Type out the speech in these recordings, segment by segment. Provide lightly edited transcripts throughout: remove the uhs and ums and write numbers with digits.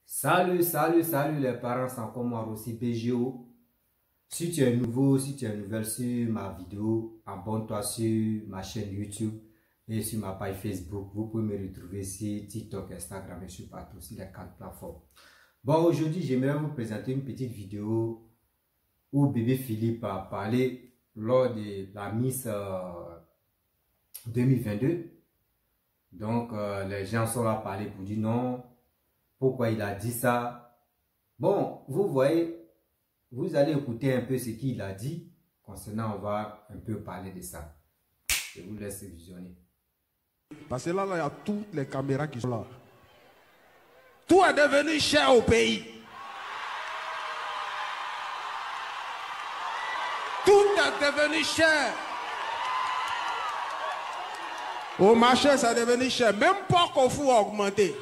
Salut les parents, c'est encore moi aussi BGO. Si tu es nouveau, si tu es nouvelle sur ma vidéo, abonne-toi sur ma chaîne YouTube et sur ma page Facebook. Vous pouvez me retrouver sur TikTok, Instagram et sur partout, sur les 4 plateformes. Bon, aujourd'hui, j'aimerais vous présenter une petite vidéo où bébé Philippe a parlé lors de la Miss 2022. Donc, les gens sont là à parler pour dire non. Pourquoi il a dit ça? Bon, vous voyez, vous allez écouter un peu ce qu'il a dit. Concernant, on va un peu parler de ça. Je vous laisse visionner. Parce que là, il y a toutes les caméras qui sont là. Tout est devenu cher au pays. Tout est devenu cher. Au marché, ça est devenu cher. Même pas qu'on fout augmenter.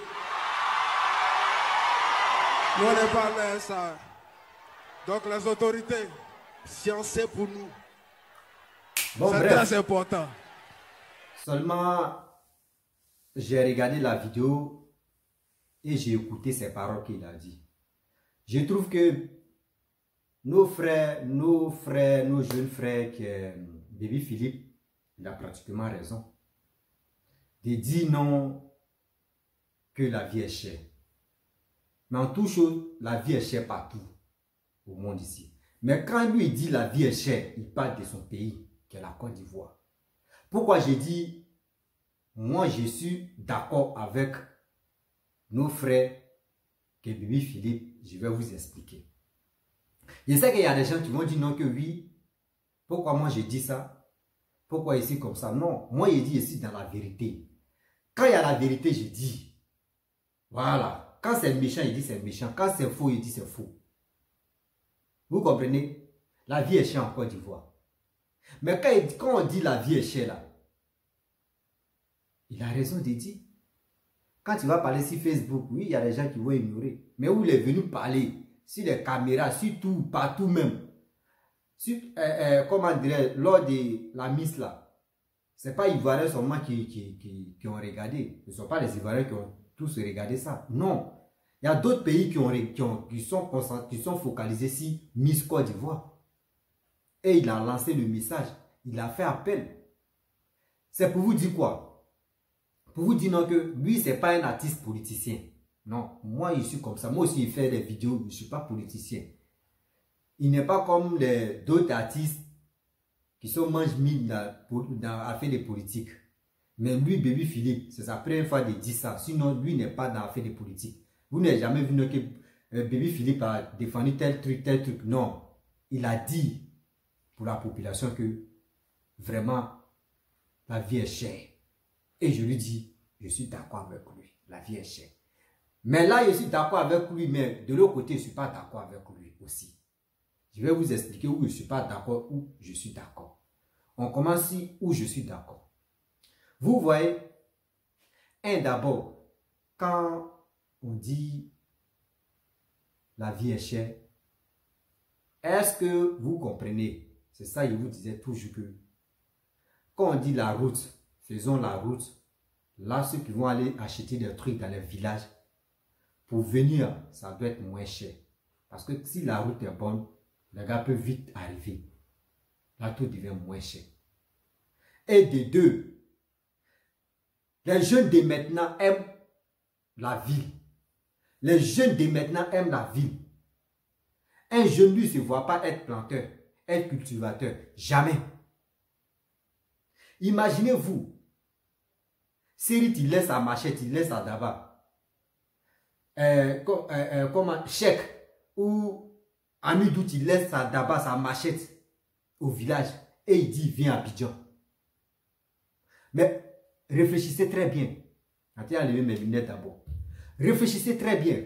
Nous, on n'est pas là, ça. Donc, les autorités, sciencez pour nous. Bon, c'est très important. Seulement, j'ai regardé la vidéo et j'ai écouté ces paroles qu'il a dit. Je trouve que nos jeunes frères, qui est bébé Philippe, il a pratiquement raison. De dire non, que la vie est chère. Mais en toute chose, la vie est chère partout au monde ici. Mais quand lui dit la vie est chère, il parle de son pays, qui est la Côte d'Ivoire. Pourquoi j'ai dit, moi je suis d'accord avec nos frères, que bébé Philippe, je vais vous expliquer. Je sais qu'il y a des gens qui vont dire non que oui. Pourquoi moi j'ai dit ça? Pourquoi ici comme ça? Non, moi je dis ici dans la vérité. Quand il y a la vérité, je dis. Voilà. Quand c'est méchant, il dit c'est méchant. Quand c'est faux, il dit c'est faux. Vous comprenez? La vie est chère en Côte d'Ivoire. Mais quand on dit la vie est chère là, il a raison de dire. Quand tu vas parler sur Facebook, oui, il y a des gens qui vont ignorer. Mais où il est venu parler, sur les caméras, sur tout, partout même. Sur, comment dirais, lors de la Miss là, ce n'est pas les Ivoiriens seulement qui ont regardé. Ce ne sont pas les Ivoiriens qui ont tous regardé ça. Non. Il y a d'autres pays qui sont focalisés sur Miss Côte d'Ivoire. Et il a lancé le message. Il a fait appel. C'est pour vous dire quoi? Pour vous dire non que lui, ce n'est pas un artiste politicien. Non. Moi, je suis comme ça. Moi aussi, il fait des vidéos. Je ne suis pas politicien. Il n'est pas comme d'autres artistes qui sont mange-mine dans l'affaire des politiques. Mais lui, bébé Philippe, c'est sa première fois de dire ça. Sinon, lui n'est pas dans l'affaire des politiques. Vous n'avez jamais vu que bébé Philippe a défendu tel truc. Non. Il a dit pour la population que vraiment, la vie est chère. Et je lui dis, je suis d'accord avec lui. La vie est chère. Mais là, je suis d'accord avec lui, mais de l'autre côté, je ne suis pas d'accord avec lui aussi. Je vais vous expliquer où je ne suis pas d'accord, où je suis d'accord. On commence ici où je suis d'accord. Vous voyez, d'abord, quand on dit la vie est chère, est-ce que vous comprenez? C'est ça, je vous disais toujours que quand on dit la route, faisons la route, là, ceux qui vont aller acheter des trucs dans les villages, pour venir, ça doit être moins cher. Parce que si la route est bonne, les gars peuvent vite arriver. Là, tout devient moins cher. Et de deux, les jeunes de maintenant aiment la ville. Les jeunes de maintenant aiment la ville. Un jeune, lui, ne se voit pas être planteur, être cultivateur. Jamais. Imaginez-vous, Siri, il laisse sa machette, il laisse sa daba. Comment, Cheikh ou Amidou, il laisse sa daba, sa machette au village et il dit, viens à Abidjan. Mais réfléchissez très bien. Attendez à lever mes lunettes d'abord. Réfléchissez très bien.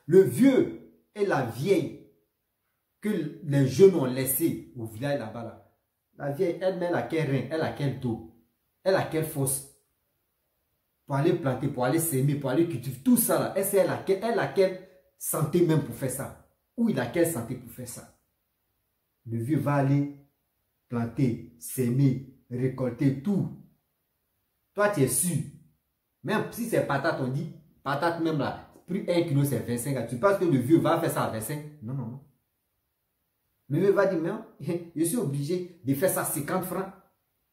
Le vieux et la vieille que les jeunes ont laissé au village là-bas, là. La vieille, elle a quel rein, elle a quel dos, elle a quelle force pour aller planter, pour aller s'aimer, pour aller cultiver, tout ça là. Elle a quelle santé même pour faire ça? Ou il a quelle santé pour faire ça? Le vieux va aller planter, s'aimer, récolter tout. Toi, tu es sûr. Même si c'est patate, on dit, patate même là, prix 1 kilo c'est 25. Tu penses que le vieux va faire ça à 25? Non, non, non. Le vieux va dire, mais je suis obligé de faire ça à 50 francs.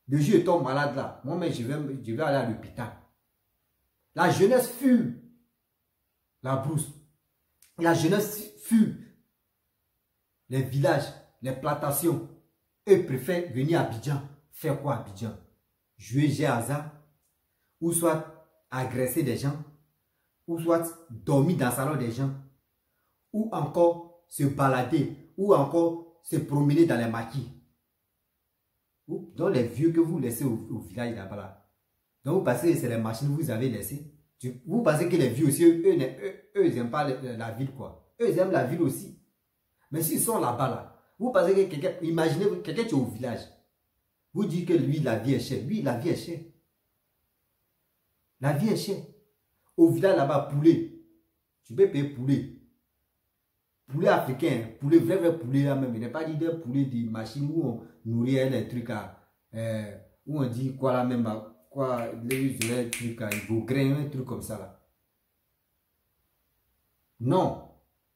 Le vieux tombe malade là. Moi-même, je vais aller à l'hôpital. La jeunesse fuit la brousse. La jeunesse fuit les villages, les plantations. Eux préfèrent venir à Abidjan. Faire quoi à Abidjan? Jouer jeu hasard, ou soit agresser des gens, ou soit dormir dans le salon des gens, ou encore se balader, ou encore se promener dans les maquis. Donc les vieux que vous laissez au village là-bas là. Donc vous pensez que c'est les machines que vous avez laissées. Vous pensez que les vieux aussi, eux ils n'aiment pas la ville quoi. Eux ils aiment la ville aussi. Mais s'ils sont là-bas là, vous pensez que quelqu'un, imaginez quelqu'un qui est au village. Vous dites que lui la vie est chère. Lui la vie est chère. La vie est chère. Au village là-bas, poulet. Tu peux payer poulet. Poulet africain, poulet, vrai poulet là même. Il n'est pas dit des poulets de machines où on nourrit les trucs à. Où on dit quoi là même. Quoi, les trucs à grain, un truc comme ça là. Non.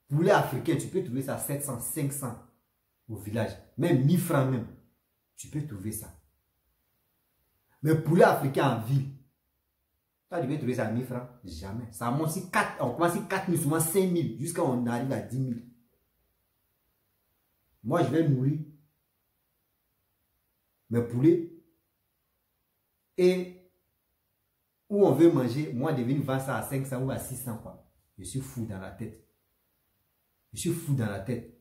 Poulet africain, tu peux trouver ça à 700, 500 au village. Même 1000 francs même. Tu peux trouver ça. Mais poulet africain en ville. Tu peux trouver ça à 1000 francs. Jamais. Ça monte si 4, on commence si 4 000, souvent 5 000, jusqu'à on arrive à 10 000. Moi, je vais nourrir mes poulets. Et où on veut manger, moi, je vais vendre ça à 500 ou à 600. Quoi. Je suis fou dans la tête. Je suis fou dans la tête.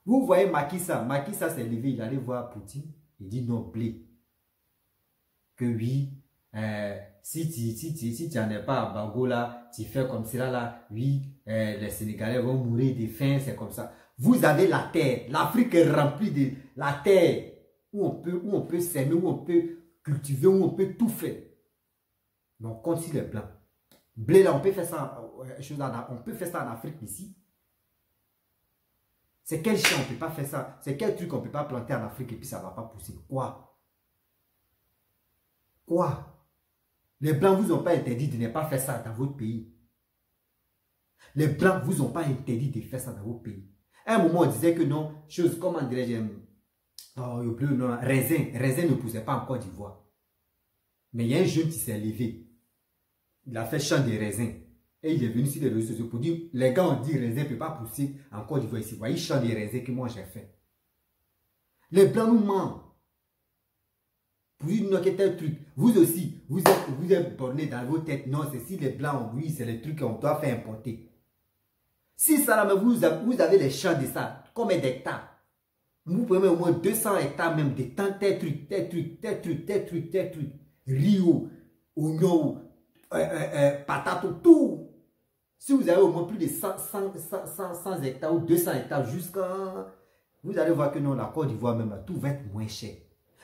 Vous voyez Macky Sall. Macky Sall s'est levé, il allait voir Poutine. Il dit non, blé. Que oui. Si tu n'en es pas à Bago là, tu fais comme cela là, oui, les Sénégalais vont mourir de faim, c'est comme ça. Vous avez la terre, l'Afrique est remplie de la terre où on peut s'aimer, où on peut cultiver, où on peut tout faire. Donc, contre les blancs. Blé là, on peut faire ça, on peut faire ça en Afrique ici. C'est quel champ on ne peut pas faire ça? C'est quel truc on ne peut pas planter en Afrique et puis ça ne va pas pousser? Quoi? Quoi? Les Blancs ne vous ont pas interdit de ne pas faire ça dans votre pays. Les Blancs ne vous ont pas interdit de faire ça dans votre pays. À un moment, on disait que non, chose, comment dirais-je, raisin ne poussait pas en Côte d'Ivoire. Mais il y a un jeune qui s'est levé. Il a fait champ de raisin. Et il est venu sur les réseaux sociaux pour dire, les gars ont dit raisin ne peut pas pousser en Côte d'Ivoire ici. Voyez, champ de raisin que moi j'ai fait. Les Blancs nous mentent. Pour dire non, quel tel truc. Vous aussi, vous êtes borné dans vos têtes. Non, c'est si les Blancs, oui, c'est les trucs qu'on doit faire importer. Si ça, là, vous avez les champs de ça, combien d'hectares? Vous pouvez mettre au moins 200 hectares même de tant tel truc, tel truc, tel truc, tel truc, tel truc. Rio, oignon, patate, tout. Si vous avez au moins plus de 100 hectares ou 200 hectares jusqu'à... Vous allez voir que non, la Côte d'Ivoire même, là, tout va être moins cher.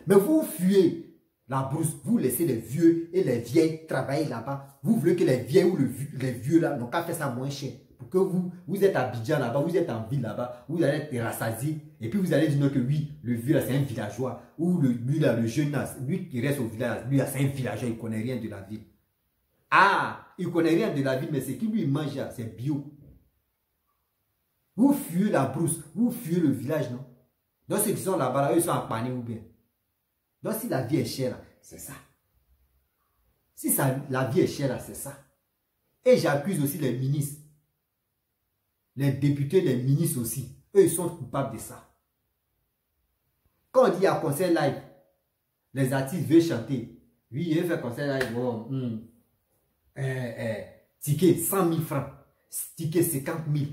Mais vous fuyez la brousse, vous laissez les vieux et les vieilles travailler là-bas. Vous voulez que les vieilles ou les vieux là n'ont qu'à faire ça moins cher. Pour que vous êtes à Abidjan là-bas, vous êtes en ville là-bas, vous allez être rassasié. Et puis vous allez dire non que oui, le vieux là c'est un villageois. Ou lui là, le jeune là, lui qui reste au village, lui là c'est un villageois, il ne connaît rien de la ville. Ah, il ne connaît rien de la ville, mais ce qu'il lui mange là, c'est bio. Vous fuyez la brousse, vous fuyez le village, non? Donc ceux qui sont là-bas, là, eux sont en panique ou bien. Donc si la vie est chère, c'est ça. Si la vie est chère, c'est ça. Et j'accuse aussi les ministres. Les députés, les ministres aussi. Eux, ils sont coupables de ça. Quand on dit à concert live, les artistes veulent chanter. Oui, ils veulent faire concert live. Bon, ticket 100 000 francs. Ticket 50 000.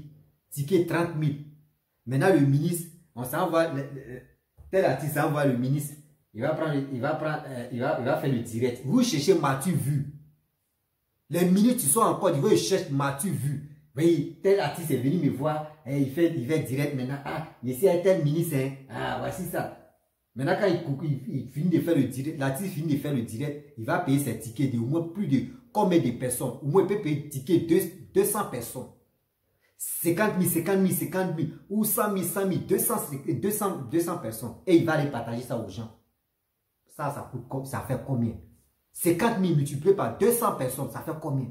Ticket 30 000. Maintenant, le ministre, on s'envoie, tel artiste envoie le ministre. Il va faire le direct. Vous cherchez Mathieu Vu. Les minutes qui sont en Côte d'Ivoire, ils cherchent Mathieu Vu. Oui, tel artiste est venu me voir. Et il fait direct maintenant. Ah, ici, un tel ministre. Hein. Ah, voici ça. Maintenant, quand il finit de faire le direct, l'artiste finit de faire le direct, il va payer ses tickets de au moins plus de combien de personnes? Au moins, il peut payer le ticket de 200 personnes. 50 000, 50 000, 50 000. Ou 100 000, 100 000, 200 personnes. Et il va aller partager ça aux gens. Ça fait combien? 50 000 multiplié par 200 personnes, ça fait combien?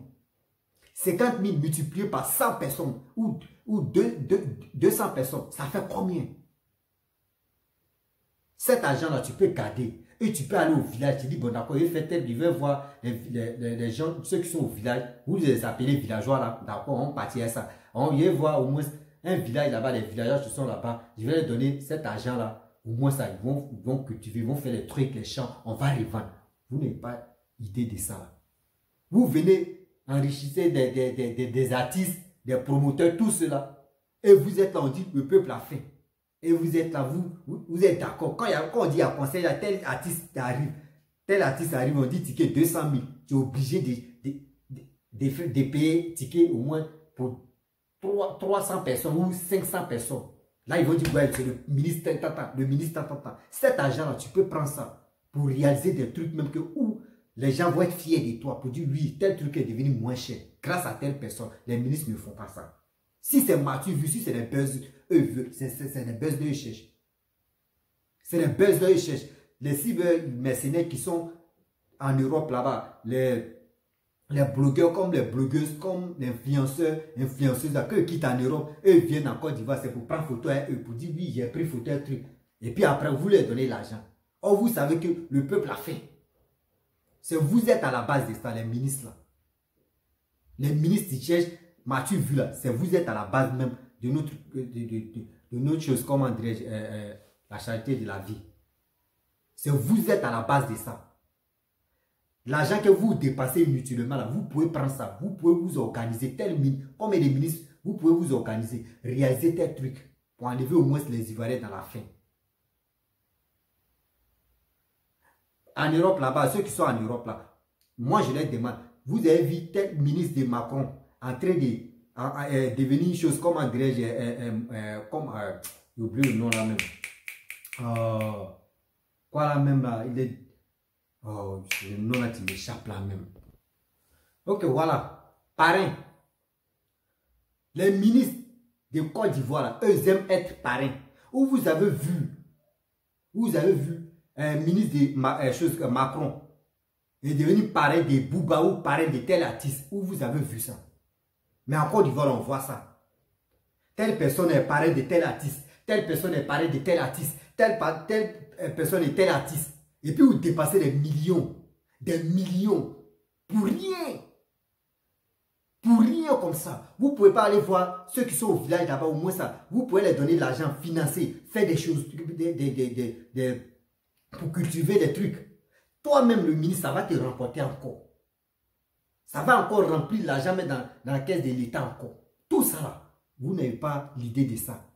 50 000 multiplié par 100 personnes ou 200 personnes, ça fait combien? Cet argent-là, tu peux garder. Et tu peux aller au village, tu dis, bon d'accord, je vais voir les gens, ceux qui sont au village, vous les appelez villageois là, d'accord, on partit à ça. On va voir au moins un village là-bas, les villageois qui sont là-bas, je vais leur donner cet argent-là, au moins ça, ils vont cultiver, ils vont faire les trucs, les champs, on va les vendre. Vous n'avez pas idée de ça. Vous venez enrichir des artistes, des promoteurs, tout cela, et vous êtes là, on dit, le peuple a faim. Et vous êtes là, vous êtes d'accord. Quand on dit à conseil, tel artiste arrive, on dit ticket 200 000. Tu es obligé de payer ticket au moins pour 300 personnes ou 500 personnes. Là, ils vont dire, ouais, c'est le ministre, le ministre, cet argent-là, tu peux prendre ça pour réaliser des trucs même que où les gens vont être fiers de toi pour dire, oui, tel truc est devenu moins cher. Grâce à telle personne, les ministres ne font pas ça. Si c'est Mathieu vu, si c'est des buzz, c'est des buzz de cherche. C'est des buzz de cherche. Les cyber-mercenaires qui sont en Europe là-bas, les blogueurs comme les blogueuses, comme les influenceuses là, qui quittent en Europe, eux viennent en Côte d'Ivoire, c'est pour prendre photo à eux, pour dire oui, j'ai pris photo à un truc. Et puis après, vous leur donnez l'argent. Or, vous savez que le peuple a fait. C'est vous êtes à la base de ça, les ministres là. Les ministres qui cherchent. Mathieu vu là, c'est vous êtes à la base même de notre chose, comment dirais-je, la charité de la vie. C'est vous êtes à la base de ça. L'argent que vous dépassez inutilement là, vous pouvez prendre ça, vous pouvez vous organiser tel comme les ministres, vous pouvez vous organiser, réaliser tel truc pour enlever au moins les Ivoiriens dans la faim. En Europe là-bas, ceux qui sont en Europe là, moi je leur demande, vous avez vu tel ministre de Macron en train de devenir une chose, comment dirais-je, comme, j'ai oublié le nom là même. Quoi là même là, il est, oh, le nom là qui m'échappe là même. Ok, voilà, parrain. Les ministres de Côte d'Ivoire là, eux aiment être parrains. Où vous avez vu, un ministre de Macron est devenu parrain de Bouba ou parrain de tel artiste. Où vous avez vu ça? Mais en Côte d'Ivoire, on voit ça. Telle personne est parrain de tel artiste. Telle personne est parrain de tel artiste. Telle personne est tel artiste. Et puis vous dépassez des millions. Des millions. Pour rien. Pour rien comme ça. Vous ne pouvez pas aller voir ceux qui sont au village là-bas, au moins ça. Vous pouvez leur donner de l'argent, financer, faire des choses, pour cultiver des trucs. Toi-même, le ministre, ça va te remporter encore. Ça va encore remplir l'argent dans la caisse de l'État encore. Tout ça là, vous n'avez pas l'idée de ça.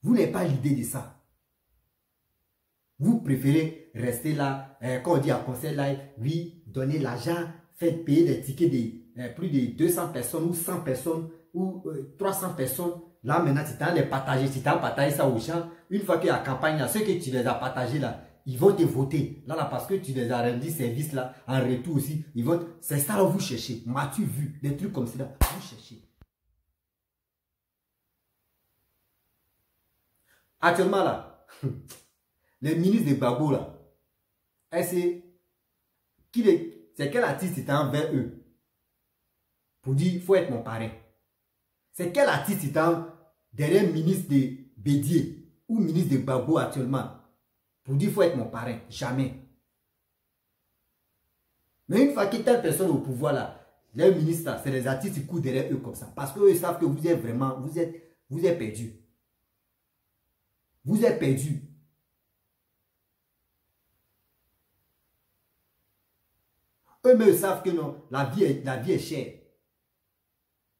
Vous n'avez pas l'idée de ça. Vous préférez rester là, quand on dit à conseil là, oui, donner l'argent, faire payer des tickets de plus de 200 personnes ou 100 personnes ou 300 personnes. Là maintenant, tu t'en les partager, tu t'en partager ça aux gens. Une fois que la campagne là, ceux que tu les as partagés là, ils vont te voter. Là, parce que tu les as rendu service là, en retour aussi, ils vont. C'est ça là où vous cherchez. M'as-tu vu? Des trucs comme ça, vous cherchez. Actuellement là, les ministres de Gbagbo là, c'est quel artiste est envers eux? Pour dire, il faut être mon parrain. C'est quel artiste est derrière le ministre de Bédier ou ministre de Gbagbo actuellement? Pour dire qu'il faut être mon parrain. Jamais. Mais une fois que telle personne au pouvoir là, les ministres là, c'est les artistes qui courent derrière eux comme ça. Parce qu'eux savent que vous êtes vraiment, vous êtes perdus. Vous êtes perdus. Eux-mêmes savent que non, la vie est chère.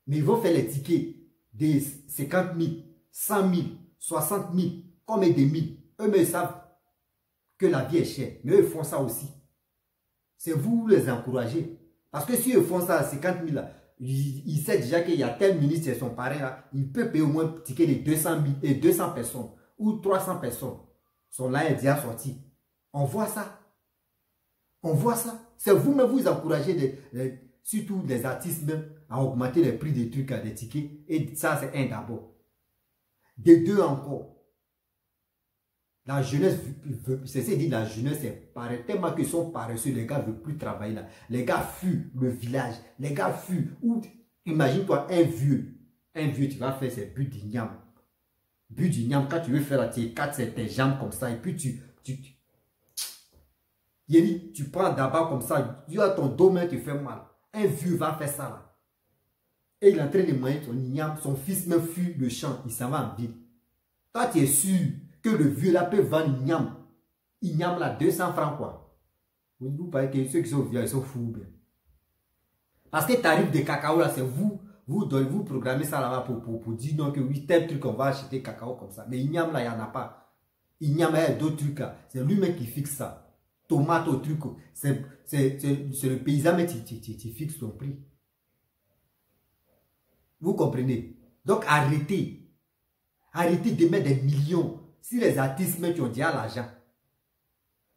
Mais ils vont faire les tickets de 50 000, 100 000, 60 000, combien de mille. Eux-mêmes savent que la vie est chère. Mais eux font ça aussi. C'est vous les encouragez. Parce que si eux font ça à 50 000, là, ils savent déjà qu'il y a tel ministre et son parrain là, il peut payer au moins un ticket de 200 000 et 200 personnes ou 300 personnes. Son là est déjà sorti. On voit ça. On voit ça. C'est vous-même vous encouragez, surtout les artistes même, à augmenter les prix des trucs, des tickets. Et ça, c'est un d'abord. De deux encore. La jeunesse c'est dit la jeunesse est pareille. Tellement qu'ils sont paresseux, les gars ne veulent plus travailler là. Les gars fuient le village. Les gars fuient. Imagine-toi un vieux, tu vas faire ses buts d'igname. But d'igname, quand tu veux faire là, tu écartes tes jambes comme ça. Et puis tu prends d'abord comme ça. Tu as ton dos, mais tu fais mal. Un vieux va faire ça là. Et il est en train de manger son igname. Son fils me fuit le champ. Il s'en va en ville. Toi, tu es sûr que le vieux là peut vendre igname. Igname là, 200 francs quoi. Vous parlez que ceux qui sont vieux, ils sont fous. Bien. Parce que tarif de cacao là, c'est vous programmez ça là-bas pour dire non que oui, tel truc on va acheter cacao comme ça. Mais igname là, il n'y en a pas. Igname, il y a d'autres trucs là. C'est lui-même qui fixe ça. Tomate au truc. C'est le paysan, mais tu fixes ton prix. Vous comprenez? Donc arrêtez. Arrêtez de mettre des millions. Si les artistes mettent, tu ont déjà l'argent.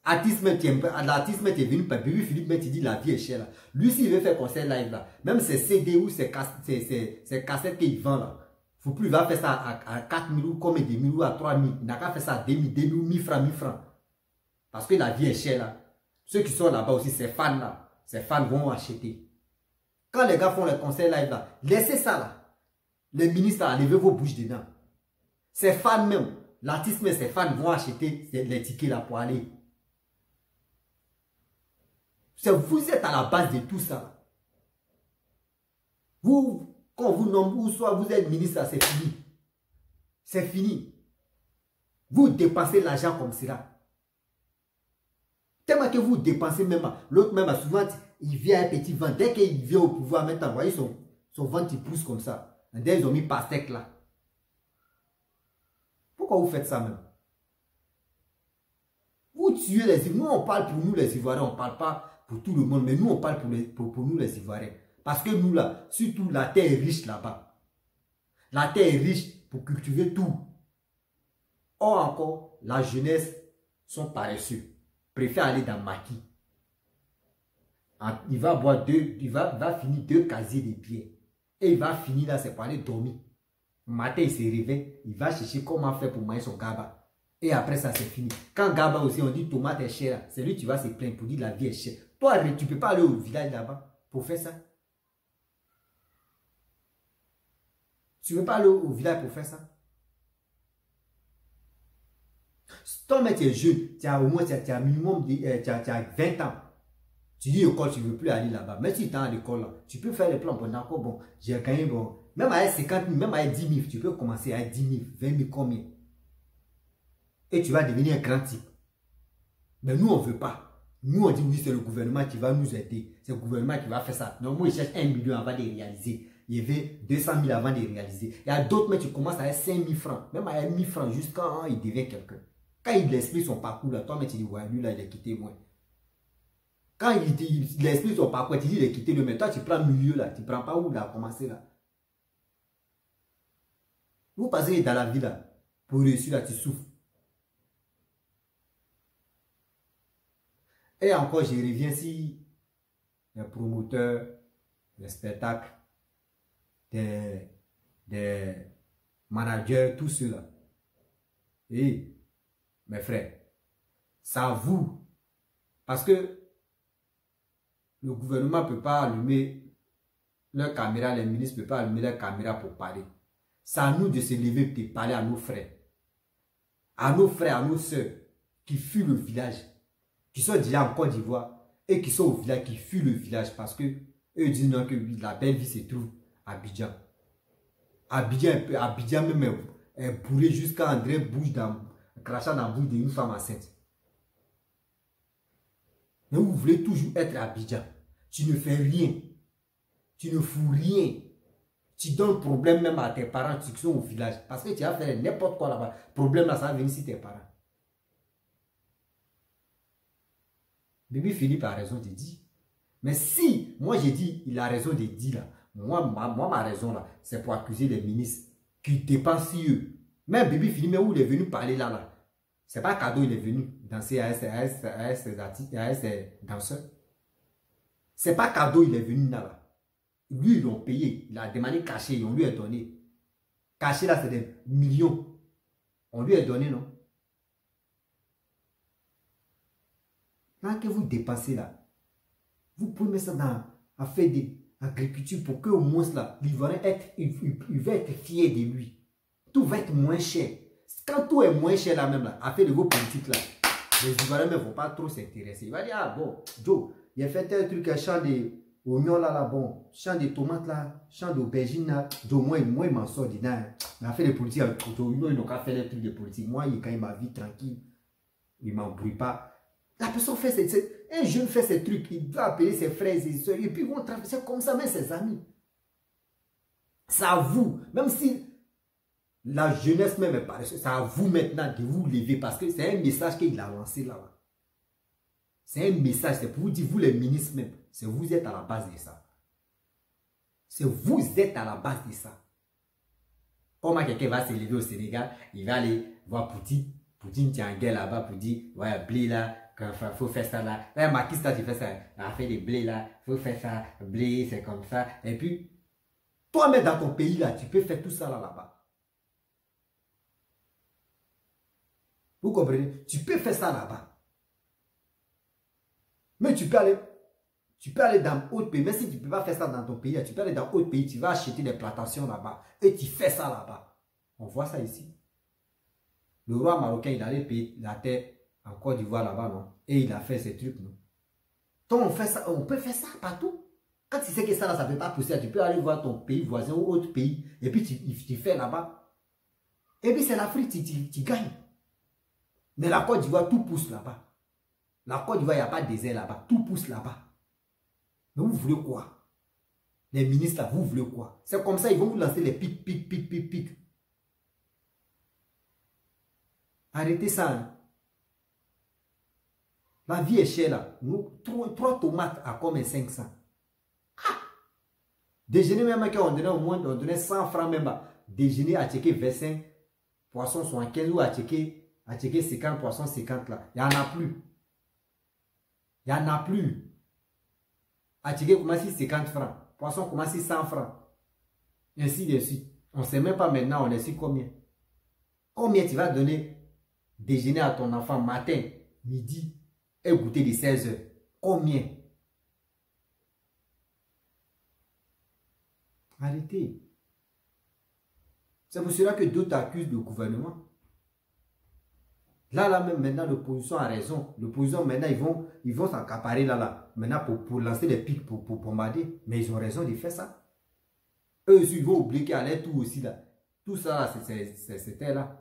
L'artiste est venu par Bébé Philippe, mais tu dis la vie est chère là. Lui, s'il veut faire concert live là, même ses CD ou ses cassettes qu'il vend là, il ne faut plus, il va faire ça à 4 000 ou combien de 000 ou à 3 000. Il n'a qu'à faire ça à 2 000, 1000 francs. Parce que la vie est chère là. Ceux qui sont là-bas aussi, ces fans là, ces fans vont acheter. Quand les gars font les concerts live là, laissez ça là. Les ministres là, levez vos bouches dedans. Ces fans même, l'artiste mais ses fans vont acheter les tickets là pour aller. Vous êtes à la base de tout ça. Vous, quand vous nommez, ou soit vous êtes ministre, c'est fini. C'est fini. Vous dépensez l'argent comme cela. Tellement que vous dépensez même, l'autre même, souvent, il vient un petit vent. Dès qu'il vient au pouvoir, maintenant, vous voyez, son ventre, il pousse comme ça. Et dès ils ont mis pastèque là. Pourquoi vous faites ça même? Vous tuez les Ivoiriens. Nous, on parle pour nous les Ivoiriens, on ne parle pas pour tout le monde, mais nous, on parle pour nous les Ivoiriens. Parce que nous, là, surtout, la terre est riche là-bas. La terre est riche pour cultiver tout. Or encore, la jeunesse sont paresseux. Préfère aller dans Maquis. Il va boire il va finir 2 casiers de bière. Et il va finir là, c'est pour aller dormir. Le matin, il se réveille, il va chercher comment faire pour manger son gaba. Et après ça, c'est fini. Quand gaba aussi, on dit tomate est chère, c'est lui qui va se plaindre pour dire la vie est chère. Toi, tu ne peux pas aller au village là-bas pour faire ça. Tu ne veux pas aller au village pour faire ça. Toi, mais tu es jeune, tu as au moins tu as minimum tu as 20 ans. Tu dis école, tu ne veux plus aller là-bas. Mais si tu es à l'école, là, tu peux faire les plans. Bon, d'accord, bon, j'ai gagné, bon. Même à 50 000, même à 10 000, tu peux commencer à 10 000, 20 000, combien. Et tu vas devenir un grand type. Mais nous, on ne veut pas. Nous, on dit oui, c'est le gouvernement qui va nous aider. C'est le gouvernement qui va faire ça. Non, moi, il cherche 1 million avant de réaliser. Il y avait 200 000 avant de réaliser. Il y a d'autres, mais tu commences à 5 000 francs. Même à 1 000 francs, jusqu'à il devient quelqu'un. Quand il explique son parcours, là, toi, mais tu dis, ouais, lui, là, il est quitté, moi. Quand il explique son parcours, tu dis, il est quitté, mais toi, tu prends le milieu, là. Tu ne prends pas où il a commencé, là. Vous passez dans la vie, là, pour réussir, là, tu souffres. Et encore, je reviens si les promoteurs, les spectacles, des managers, tout cela. Et, mes frères, ça à vous. Parce que le gouvernement ne peut pas allumer leur caméra, les ministres ne peuvent pas allumer leur caméra pour parler. C'est à nous de se lever et de parler à nos frères. À nos frères, à nos soeurs qui fuient le village, qui sont déjà en Côte d'Ivoire et qui sont au village, qui fuient le village parce que eux disent non, que la belle vie se trouve à Abidjan. Abidjan même est bourré jusqu'à André bouge crachant dans la bouche d'une femme enceinte. Mais vous voulez toujours être à Abidjan. Tu ne fais rien. Tu ne fous rien. Tu donnes problème même à tes parents qui sont au village. Parce que tu vas faire n'importe quoi là-bas. Problème là, ça va venir sur tes parents. Bébé Philippe a raison de dire. Mais si, moi j'ai dit, il a raison de dire là. Moi, ma raison là, c'est pour accuser les ministres qui dépensent sur eux. Même Bébé Philippe, mais où il est venu parler là. C'est pas cadeau, il est venu danser à ces danseurs. C'est pas cadeau, il est venu là. Lui, ils l'ont payé. Il a demandé caché, on lui a donné. Caché là, c'est des millions. On lui a donné, non? Là que vous dépensez là, vous pouvez mettre ça dans à faire de l'agriculture pour que au moins là, l'Ivoirien il va être fier de lui. Tout va être moins cher. Quand tout est moins cher là même là, à faire de vos politiques là, les Ivoiriens ne vont pas trop s'intéresser. Il va dire, ah bon, Joe, il a fait un truc, un champ d'oignons là, bon, champ de tomates là, champ d'aubergines là, Joe, moi il m'en sort dedans. Il a fait des politiques, Joe, il n'a qu'à faire des trucs de politique. Moi, quand il m'a vie tranquille, il ne m'embrouille pas. La personne fait un jeune fait ces trucs, il doit appeler ses frères et ses soeurs, et puis ils vont traverser comme ça, même ses amis. C'est à vous, même si la jeunesse même est paresseuse, c'est à vous maintenant de vous lever parce que c'est un message qu'il a lancé là. C'est un message, c'est pour vous dire, vous les ministres même, c'est vous êtes à la base de ça. C'est vous êtes à la base de ça. Comment quelqu'un va se lever au Sénégal, il va aller voir Poutine, Poutine tient un gars là-bas pour dire, ouais, blé là, il faut faire ça là. Là, Macky Sall, tu fais ça, il a fait des blés là, il faut faire ça, blé, c'est comme ça. Et puis, toi-même dans ton pays là, tu peux faire tout ça là-bas. Vous comprenez? Tu peux faire ça là-bas. Mais tu peux aller dans d'autres pays. Mais si tu ne peux pas faire ça dans ton pays, tu peux aller dans d'autres pays, tu vas acheter des plantations là-bas et tu fais ça là-bas. On voit ça ici. Le roi marocain, il allait payer la terre en Côte d'Ivoire là-bas, non? Et il a fait ces trucs, non? Donc on fait ça, on peut faire ça partout. Quand tu sais que ça ne peut pas pousser, tu peux aller voir ton pays voisin ou autre pays et puis tu fais là-bas. Et puis c'est l'Afrique, tu gagnes. Mais la Côte d'Ivoire, tout pousse là-bas. La Côte d'Ivoire, il n'y a pas de désert là-bas. Tout pousse là-bas. Mais vous voulez quoi? Les ministres là, vous voulez quoi? C'est comme ça, ils vont vous lancer les pics, pics, pics, pics, pics. Arrêtez ça. Hein. La vie est chère là. Nous, 3 tomates à combien? 500. Ah! Déjeuner même, on donnait au moins on donnait 100 francs même. Déjeuner à checker 25, poissons 75 ou à checker 50, poissons 50 là. Il n'y en a plus. Il n'y en a plus. À checker comment si 50 francs. Poisson comment si 100 francs. Ainsi de suite. On ne sait même pas maintenant on est sur combien. Combien tu vas donner déjeuner à ton enfant matin, midi et goûter de 16 heures. Combien? Arrêtez. C'est pour cela que d'autres accusent le gouvernement. Là, même maintenant, l'opposition a raison. L'opposition, maintenant, ils vont s'accaparer là. Maintenant, pour lancer des pics, pour bombarder. Mais ils ont raison de faire ça. Eux aussi, ils vont oublier qu'il y a tout aussi là. Tout ça, c'était là.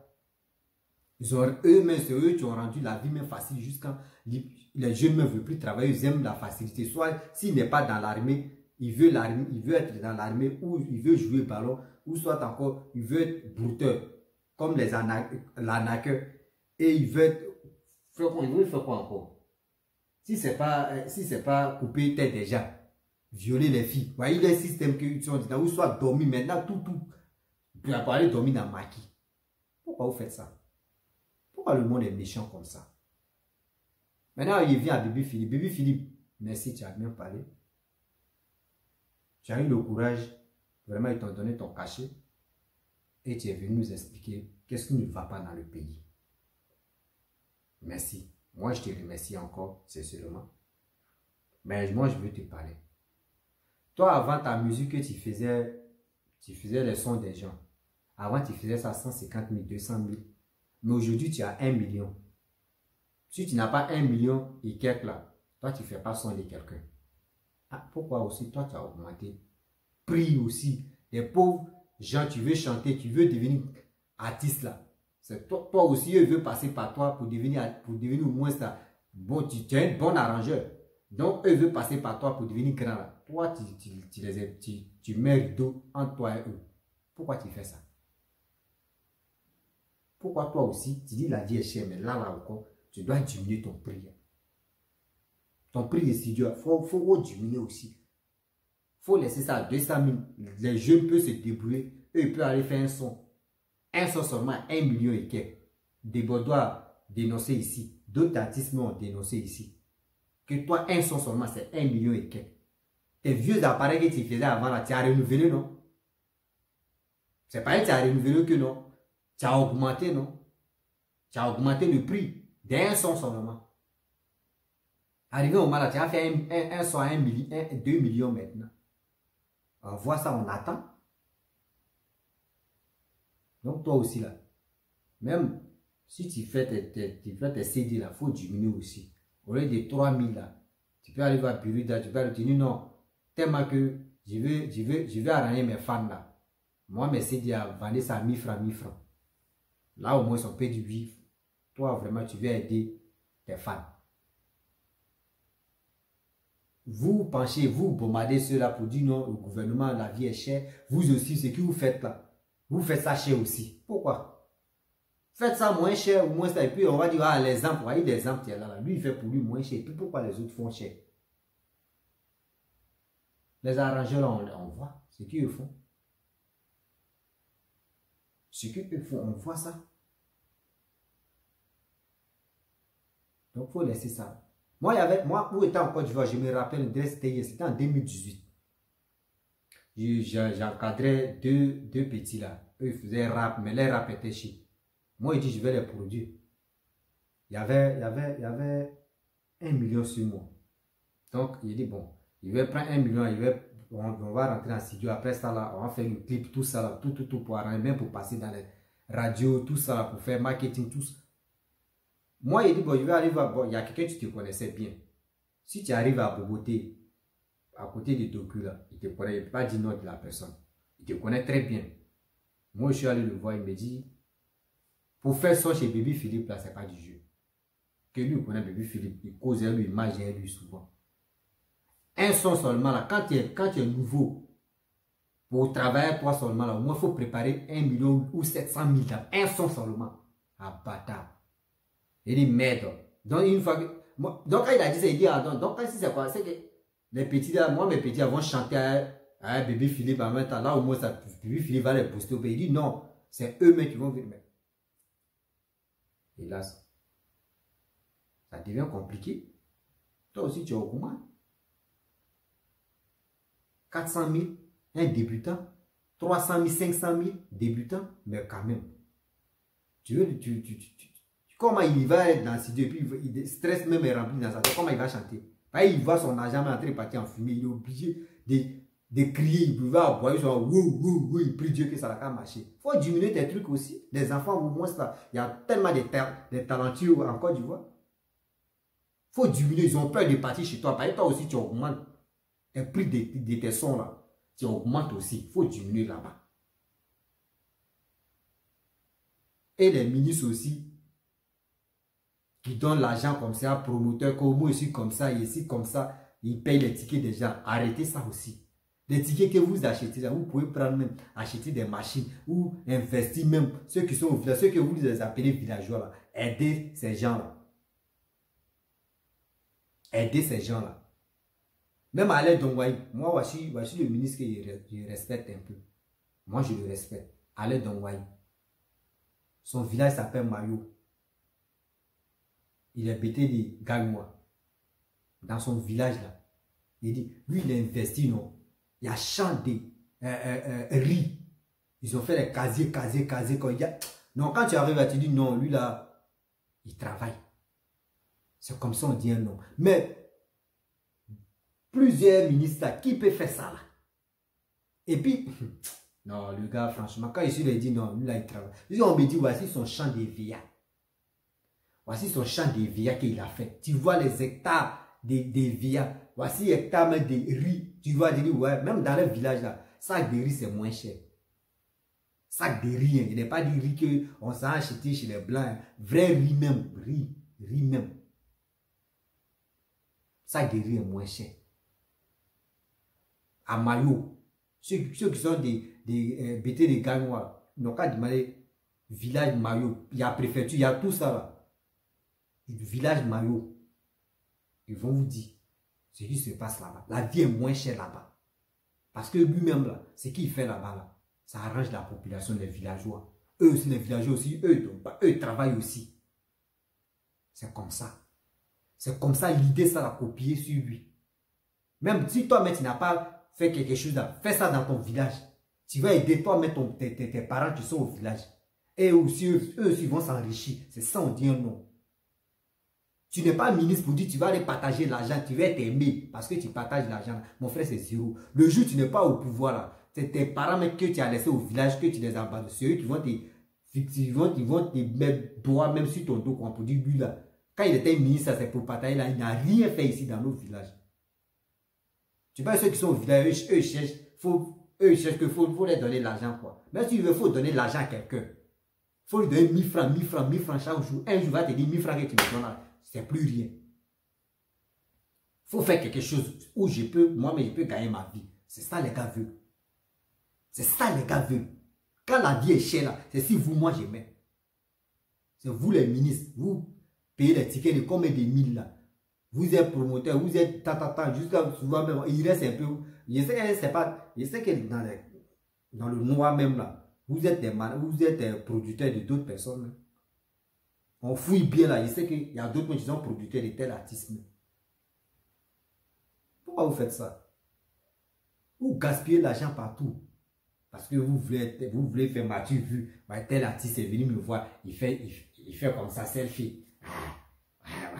Eux-mêmes, c'est eux qui ont rendu la vie même facile jusqu'à les jeunes ne veulent plus travailler. Ils aiment la facilité. Soit, s'il n'est pas dans l'armée, il veut être dans l'armée ou il veut jouer ballon. Ou soit encore, il veut être brouteur. Comme l'anaqueur. Et il veut faire quoi encore? Si c'est pas couper tête des gens, violer les filles. Vous voyez le système qu'ils sont dit, ou soit dormir maintenant, tout. Puis après aller dormir dans le maquis. Pourquoi vous faites ça? Pourquoi le monde est méchant comme ça? Maintenant, il vient à Bibi Philippe. Bibi Philippe, merci, tu as bien parlé. Tu as eu le courage, vraiment, ils t'ont donné ton cachet. Et tu es venu nous expliquer qu'est-ce qui ne va pas dans le pays. Merci. Moi, je te remercie encore, sincèrement. Mais moi, je veux te parler. Toi, avant ta musique que tu faisais les sons des gens. Avant, tu faisais ça 150 000, 200 000. Mais aujourd'hui, tu as 1 million. Si tu n'as pas 1 million et quelques là, toi, tu ne fais pas son de quelqu'un. Ah, pourquoi aussi, toi, tu as augmenté. Prix aussi. Les pauvres gens, tu veux chanter, tu veux devenir artiste là. C'est toi aussi, eux veulent passer par toi pour devenir au moins ça. Bon, tu es un bon arrangeur. Donc, eux veulent passer par toi pour devenir grand. Là. Toi, tu mets rideau entre toi et eux. Pourquoi tu fais ça? Pourquoi toi aussi, tu dis la vie est chère, mais là encore, tu dois diminuer ton prix. Ton prix de studio, il faut diminuer aussi. Il faut laisser ça à 200 000. Les jeunes peuvent se débrouiller. Eux, ils peuvent aller faire un son. Un son seulement, 1 million et quelques. Des Bordois dénoncé ici. D'autres artistes m'ont dénoncé ici. Que toi, un son seulement, c'est 1 million et quelques. Tes vieux appareils que tu faisais avant, là, tu as renouvelé, non? C'est pas que tu as renouvelé que non. Tu as augmenté, non? Tu as augmenté le prix d'un son seulement. Arrivé au moment là, tu as fait un son à 2 millions maintenant. On voit ça, on attend. Donc toi aussi là, même si tu fais tes CD là, il faut diminuer aussi. Au lieu de 3000 là, tu peux arriver à Burida, tu peux aller dire non, tellement que je vais arranger mes fans là. Moi mes CD à vendre ça à 1000 francs, 1000 francs. Là au moins on paie du vif. Toi vraiment tu veux aider tes fans. Vous penchez, vous bombardez ceux-là pour dire non, le gouvernement, la vie est chère. Vous aussi, ce que vous faites là, vous faites ça cher aussi. Pourquoi? Faites ça moins cher ou moins cher. Et puis on va dire, ah, l'exemple, voyez l'exemple, là. Lui, il fait pour lui moins cher. Et puis pourquoi les autres font cher? Les arrangeurs, on voit ce qu'ils font. Ce qu'ils font, on voit ça. Donc, il faut laisser ça. Moi, où étant en Côte d'Ivoire, je me rappelle, c'était en 2018. J'encadrais deux petits là. Eux, ils faisaient rap, mais les rap étaient chic. Moi, il dit, je vais les produire. Il y avait 1 million sur moi. Donc, il dit, bon, il va prendre 1 million, on va rentrer en studio. Après ça, là, on va faire le clip, tout ça, là, tout pour arranger, même pour passer dans les radios, tout ça, là, pour faire marketing, tout ça. Moi, il dit, bon, je vais aller voir, bon, il y a quelqu'un que tu te connaissais bien. Si tu arrives à boboter, à côté de Doku, là, il te connaît, il ne peut pas dire non de la personne. Il te connaît très bien. Moi, je suis allé le voir, il me dit, pour faire ça chez Baby Philippe, là, ce n'est pas du jeu. Que lui, il connaît Baby Philippe, il cause lui, il mange lui souvent. Un son seulement, là, quand tu es nouveau, pour travailler toi seulement, là, au moins, il faut préparer 1 million ou 700 000, là, un son seulement. Ah, bâtard. Il dit merde. Donc, une fois que. Donc, quand il a dit ça, il dit, ah, donc, quand c'est quoi? C'est que les petits, là, moi, mes petits vont chanter à Bébé Philippe en même temps. Là, au moins, Bébé Philippe va les booster au pays. Il dit, non, c'est eux-mêmes qui vont venir. Et là, ça devient compliqué. Toi aussi, tu es au courant. 400 000, un débutant. 300 000, 500 000, débutant. Mais quand même. Comment il va être dans ce studio, et puis il stresse même est rempli dans sa tête, comment il va chanter? Il voit son agent entrer partir en fumée, il est obligé de crier, il va aboyer son wouh, il prie Dieu que ça va marcher. Il faut diminuer tes trucs aussi. Les enfants, au moins, il y a tellement de talentueux en Côte d'Ivoire. Il faut diminuer, ils ont peur de partir chez toi. Par exemple, toi aussi, tu augmentes le prix de tes sons là. Tu augmentes aussi, il faut diminuer là-bas. Et les ministres aussi, qui donnent l'argent comme ça, promoteur, comme moi ici comme ça, ici comme ça, ils payent les tickets des gens. Arrêtez ça aussi. Les tickets que vous achetez, là, vous pouvez prendre même, acheter des machines ou investir même, ceux qui sont au village, ceux que vous les appelez villageois, là, aider ces gens-là. Aider ces gens-là. Même à l'aide d'Ongwaï, moi, voici le ministre que je respecte un peu. Moi, je le respecte. À l'aide d'Ongwaï. Son village s'appelle Mayo. Il est bêté de Gagnois. Dans son village là. Il dit, lui il a investi, non. Il a chanté riz. Ils ont fait les casiers. Non, quand tu arrives à te dire non, lui là, il travaille. C'est comme ça on dit un non. Mais plusieurs ministres là, qui peut faire ça là? Et puis, non, le gars, franchement, quand il dit non, lui là, il travaille. On me dit, voici son champ de vieillard. Voici son champ de vieillard qu'il a fait. Tu vois les hectares de vieillard. Voici les hectares de riz. Tu vois, ouais, même dans le village là, sac de riz c'est moins cher. Sac de riz, hein. Il n'est pas du riz qu'on s'en a acheté chez les blancs. Vrai riz même. Riz même. Sac de riz est moins cher. À Mayo, ceux qui sont des bêtés de Gagnois, n'ont qu'à demander village Mayo. Il y a préfecture, il y a tout ça là. Du village Mayo, ils vont vous dire ce qui se passe là-bas. La vie est moins chère là-bas. Parce que lui-même, là, ce qu'il fait là-bas, là, ça arrange la population des villageois. Eux aussi, les villageois aussi, eux travaillent aussi. C'est comme ça. C'est comme ça l'idée, ça l'a copié sur lui. Même si toi-même, tu n'as pas fait quelque chose là, fais ça dans ton village. Tu vas aider toi-même tes parents qui sont au village. Et aussi, eux aussi vont s'enrichir. C'est ça, on dit un nom. Tu n'es pas ministre pour dire tu vas aller partager l'argent, tu vas être aimé parce que tu partages l'argent. Mon frère, c'est zéro. Le jour où tu n'es pas au pouvoir, là, c'est tes parents que tu as laissés au village, que tu les abandonnes. C'est eux qui vont te mettre droit même sur ton dos pour dire lui là. Quand il était ministre, c'est pour partager là, il n'a rien fait ici dans nos villages. Tu vois, ceux qui sont au village, eux cherchent qu'il faut leur donner l'argent, quoi. Même s'il faut donner l'argent à quelqu'un, il faut lui donner 1000 francs, 1000 francs, 1000 francs chaque jour. Un jour, il va te dire 1000 francs que tu me donnes là, c'est plus rien. Il faut faire quelque chose où je peux gagner ma vie. C'est ça, les gars veulent. C'est ça, les gars veulent. Quand la vie est chère, là, c'est si vous, moi, je mets. C'est vous, les ministres, vous payez les tickets de combien de mille là. Vous êtes promoteur, vous êtes jusqu'à souvent même, il reste un peu. Je sais que dans le noir même là, vous êtes producteur de d'autres personnes. On fouille bien là, je sais qu'il y a d'autres qui sont producteurs de tel artiste. Pourquoi vous faites ça? Vous gaspillez l'argent partout. Parce que vous voulez faire Mathieu vu, tel artiste est venu me voir, il fait comme ça, selfie.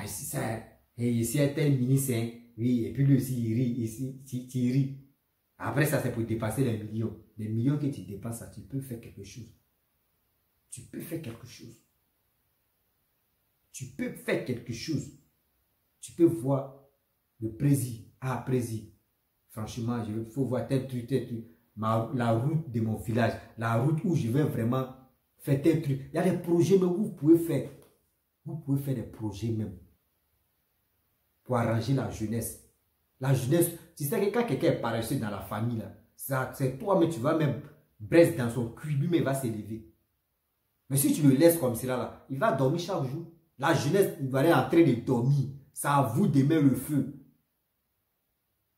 C'est ça. Et ici, un tel ministre, hein, oui, et puis lui aussi, il rit, ici, il rit. Après ça, c'est pour dépasser les millions. Les millions que tu dépenses, ça, tu peux faire quelque chose. Tu peux faire quelque chose. Tu peux faire quelque chose. Tu peux voir le président. Ah, président. Franchement, il faut voir tel truc. La route de mon village. La route où je vais vraiment faire tel truc. Il y a des projets même où vous pouvez faire. Vous pouvez faire des projets même. Pour arranger la jeunesse. La jeunesse, tu sais que quand quelqu'un est paresseux dans la famille, c'est toi, mais tu vas même bresse dans son cul, lui, mais il va s'élever. Mais si tu le laisses comme cela, là, il va dormir chaque jour. La jeunesse, il va être en train de dormir. C'est à vous d'aimer le feu.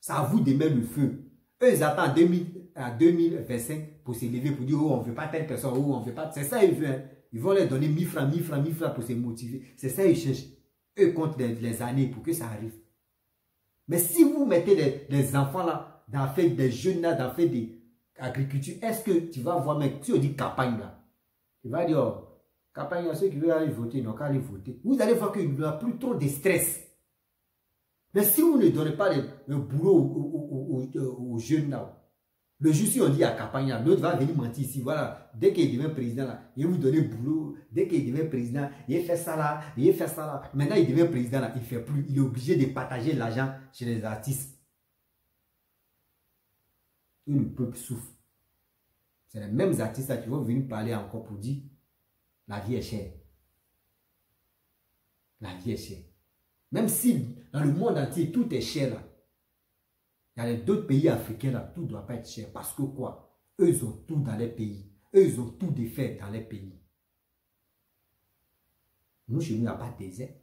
C'est à vous d'aimer le feu. Eux, ils attendent 2025 pour s'élever, pour dire, oh, on ne veut pas telle personne, oh, on ne veut pas. C'est ça, ils veulent. Hein. Ils vont leur donner 1000 francs, 1000 francs, 1000 francs pour se motiver. C'est ça, ils cherchent. Eux comptent les années pour que ça arrive. Mais si vous mettez les enfants là, dans fait des jeunes là, dans fait des agriculture, est-ce que tu vas voir, mec, si on dit campagne là, il va dire, oh, campagne, ceux qui veulent aller voter, n'ont qu'à aller voter. Vous allez voir qu'il n'y a plus trop de stress. Mais si vous ne donnez pas le boulot aux jeunes là, le jour si on dit à campagne, l'autre va venir mentir ici. Voilà, dès qu'il devient président là, il va vous donner le boulot. Dès qu'il devient président, il fait ça là, il fait ça là. Maintenant, il devient président là, il ne fait plus. Il est obligé de partager l'argent chez les artistes. Et le peuple souffre. C'est les mêmes artistes là qui vont venir parler encore pour dire la vie est chère. La vie est chère. Même si dans le monde entier, tout est cher là. Il y a d'autres pays africains là, tout ne doit pas être cher. Parce que quoi? Eux, ils ont tout dans les pays. Eux, ils ont tout défait dans les pays. Nous, chez nous, il n'y a pas de désert.